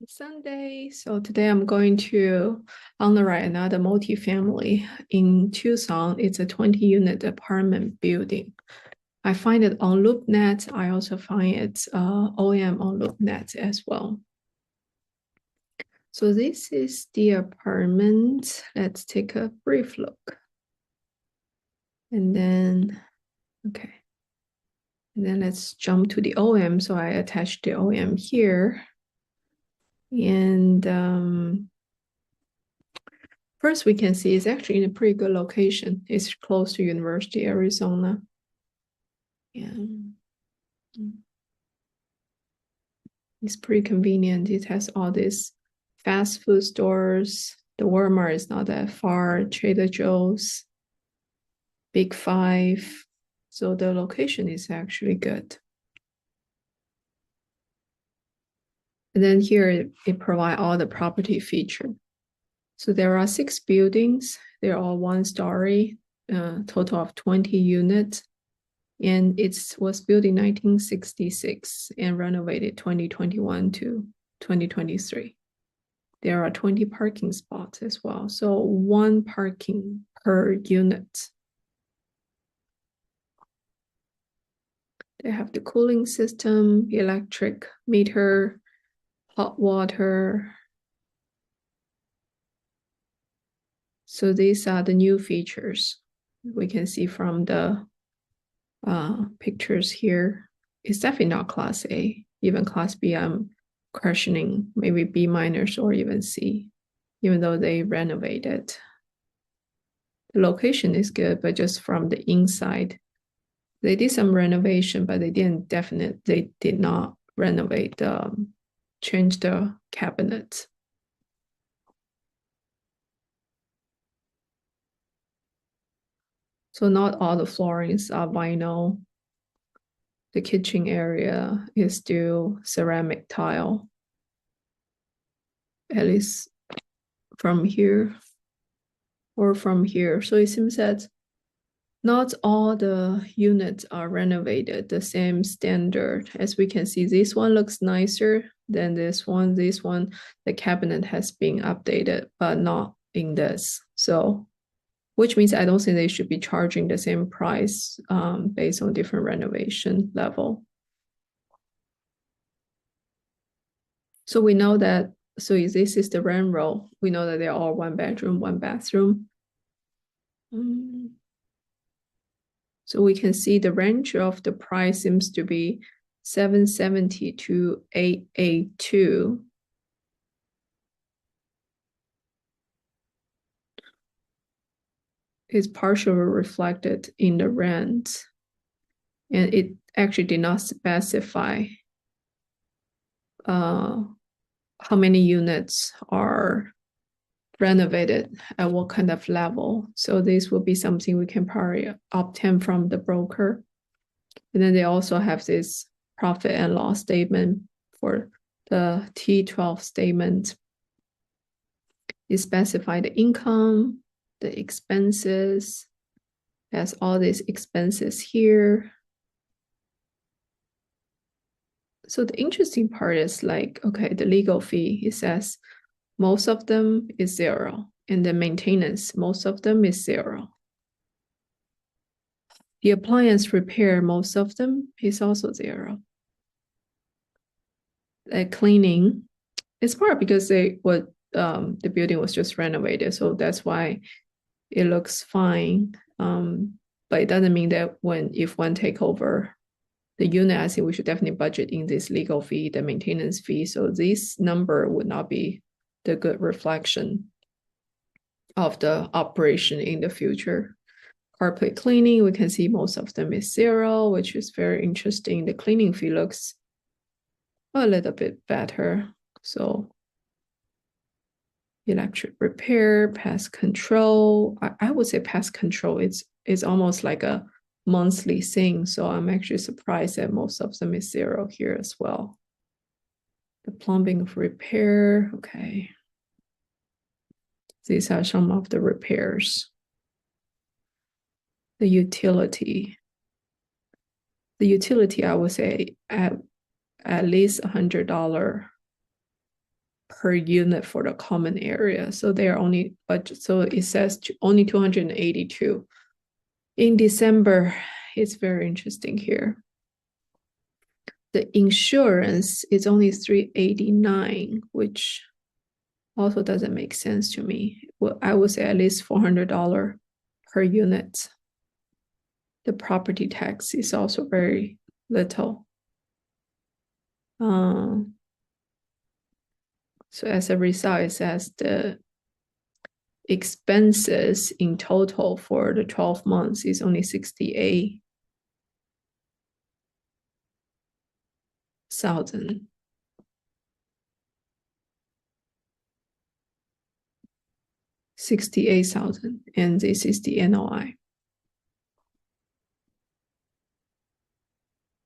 Sunday. So today I'm going to underwrite another multifamily in Tucson. It's a 20-unit apartment building. I find it on LoopNet. I also find it OM on LoopNet as well. So this is the apartment. Let's take a brief look. And then, okay. And then let's jump to the OM. So I attached the OM here. And first, we can see it's actually in a pretty good location. It's close to University of Arizona. And it's pretty convenient. It has all these fast food stores. The Walmart is not that far. Trader Joe's, Big Five. So the location is actually good. And then here it provides all the property feature. So there are 6 buildings. They're all 1-story, total of 20 units. And it was built in 1966 and renovated 2021 to 2023. There are 20 parking spots as well. So 1 parking per unit. They have the cooling system, electric meter, hot water. So these are the new features we can see from the pictures here. It's definitely not Class A. Even Class B, I'm questioning maybe B minus or even C, even though they renovated. The location is good, but just from the inside, they did some renovation, but they did not renovate, change the cabinets. So not all the floorings are vinyl. The kitchen area is still ceramic tile, at least from here or from here. So it seems that not all the units are renovated the same standard. As we can see, this one looks nicer than this one. This one, the cabinet has been updated, but not in this. So, which means I don't think they should be charging the same price based on different renovation level. So we know that, so this is the rent roll. We know that they're all 1 bedroom, 1 bathroom. So we can see the range of the price seems to be $770 to $882. Is partially reflected in the rent. And it actually did not specify how many units are renovated at what kind of level. So this will be something we can probably obtain from the broker. And then they also have this profit and loss statement for the T12 statement. It specifies the income, the expenses, has all these expenses here. So the interesting part is like, okay, the legal fee, it says most of them is 0. And the maintenance, most of them is 0. The appliance repair, most of them is also 0. Cleaning, it's part because the building was just renovated, so that's why it looks fine. But it doesn't mean that if one take over the unit, I think we should definitely budget in this legal fee, the maintenance fee. So this number would not be the good reflection of the operation in the future. Carpet cleaning, we can see most of them is 0, which is very interesting. The cleaning fee looks a little bit better. So electric repair, pest control. I would say pest control, it's almost like a monthly thing. So I'm actually surprised that most of them is 0 here as well. The plumbing repair, okay. These are some of the repairs. The utility. The utility, I would say at least $100 per unit for the common area. So they are only budget. So it says only 282. In December, it's very interesting here. The insurance is only 389, which also doesn't make sense to me. Well, I would say at least $400 per unit. The property tax is also very little. So as a result, it says the expenses in total for the 12 months is only 68,000. 68,000, and this is the NOI.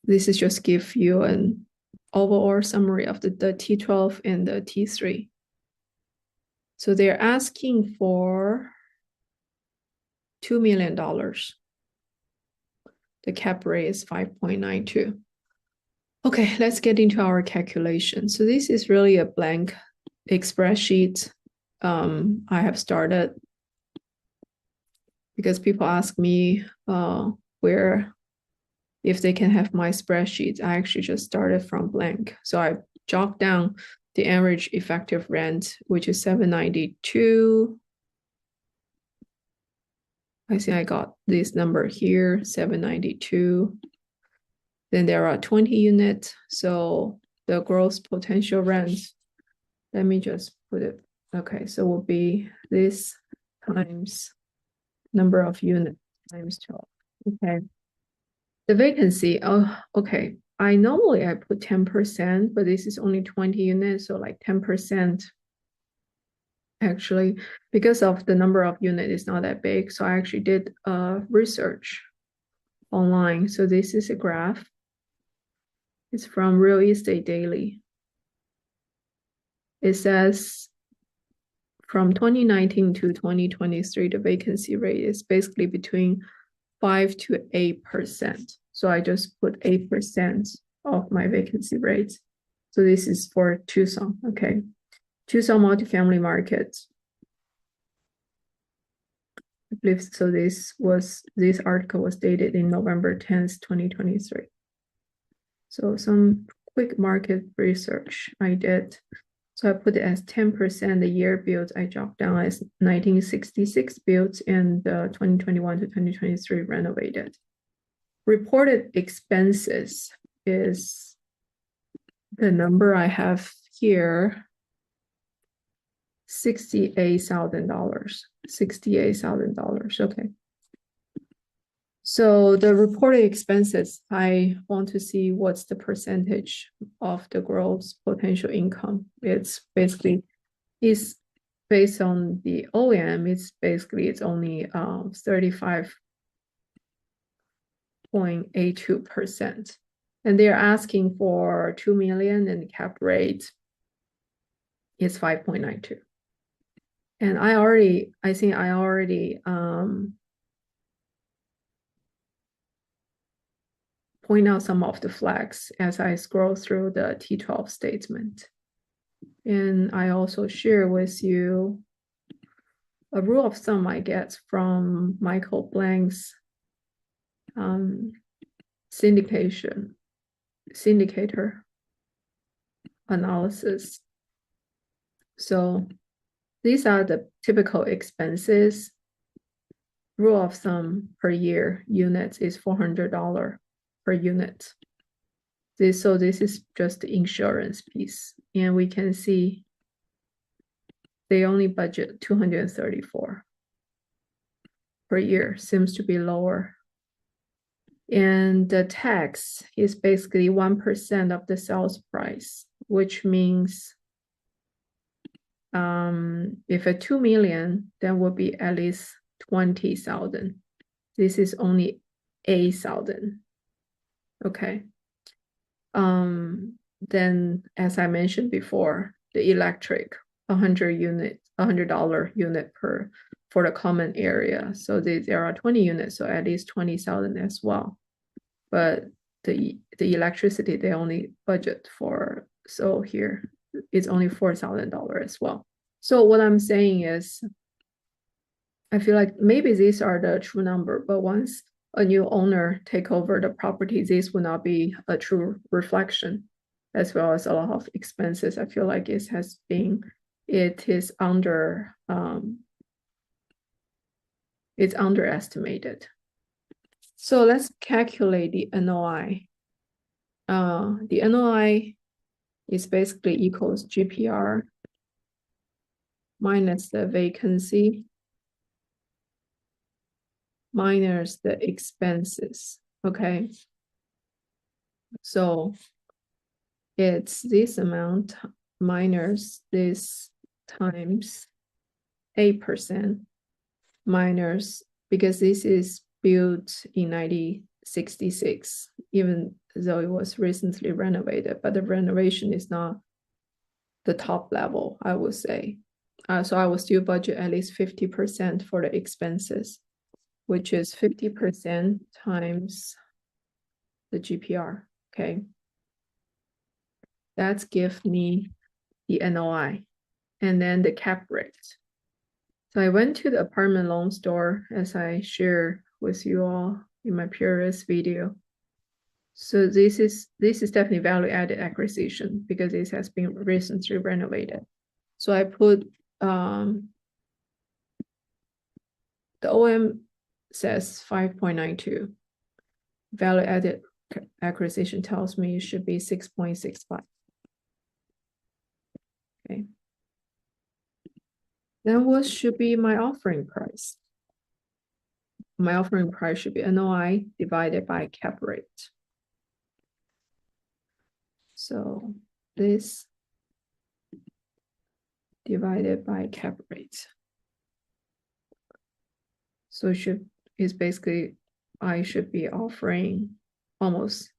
This is just give you an overall summary of the T12 and the T3. So they're asking for $2 million. The cap rate is 5.92. Okay, let's get into our calculation. So this is really a blank Express sheet. I have started because people ask me where if they can have my spreadsheet. I actually just started from blank. So I jot down the average effective rent, which is $792. I see I got this number here, $792. Then there are 20 units. So the gross potential rent, let me just put it. Okay, so will be this times number of units times 12. Okay. The vacancy, oh, okay. I put 10%, but this is only 20 units, so like 10%. Actually, because of the number of units is not that big, so I actually did research online. So this is a graph. It's from Real Estate Daily. It says from 2019 to 2023, the vacancy rate is basically between 5 to 8%. So I just put 8% of my vacancy rate. So this is for Tucson, okay. Tucson multifamily market. I believe so. This article was dated in November 10th, 2023. So some quick market research I did. So I put it as 10%. The year built I dropped down as 1966 built and 2021 to 2023 renovated. Reported expenses is the number I have here, $68,000. $68,000. Okay. So the reported expenses, I want to see what's the percentage of the gross potential income. It's basically is based on the OM. It's only 35.82%, and they're asking for 2 million, and the cap rate is 5.92. And I think I already point out some of the flags as I scroll through the T12 statement. And I also share with you a rule of thumb I get from Michael Blank's syndicator analysis. So these are the typical expenses. Rule of thumb per year units is $400 per unit. So this is just the insurance piece. And we can see they only budget $234 per year, seems to be lower. And the tax is basically 1% of the sales price, which means if a 2 million, then will be at least 20,000. This is only 8,000. Okay. Then as I mentioned before, the electric, $100 unit for the common area. So there are 20 units, so at least 20,000 as well. But the electricity, they only budget for, so here it's only $4,000 as well. So what I'm saying is, I feel like maybe these are the true number, but once a new owner take over the property, this will not be a true reflection, as well as a lot of expenses. I feel like it is it's underestimated. So let's calculate the NOI. The NOI is basically equals GPR minus the vacancy minus the expenses. Okay. So it's this amount minus this times 8% minus, because this is built in 1966, even though it was recently renovated, but the renovation is not the top level, I would say. So I will still budget at least 50% for the expenses, which is 50% times the GPR, okay? That's give me the NOI, and then the cap rate. So I went to the apartment loan store, as I shared with you all in my previous video. So this is definitely value added acquisition because this has been recently renovated. So I put the OM says 5.92. Value added acquisition tells me it should be 6.65. Okay. Then what should be my offering price? My offering price should be NOI divided by cap rate. So this divided by cap rate. So is basically, I should be offering almost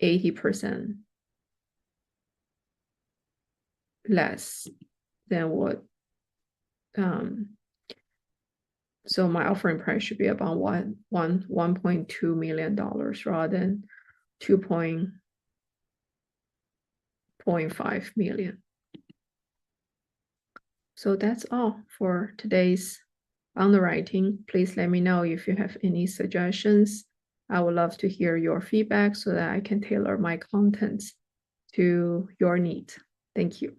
80% less than what, so my offering price should be about $1.2 million rather than 2.5 million. So that's all for today's underwriting. Please let me know if you have any suggestions. I would love to hear your feedback so that I can tailor my content to your need. Thank you.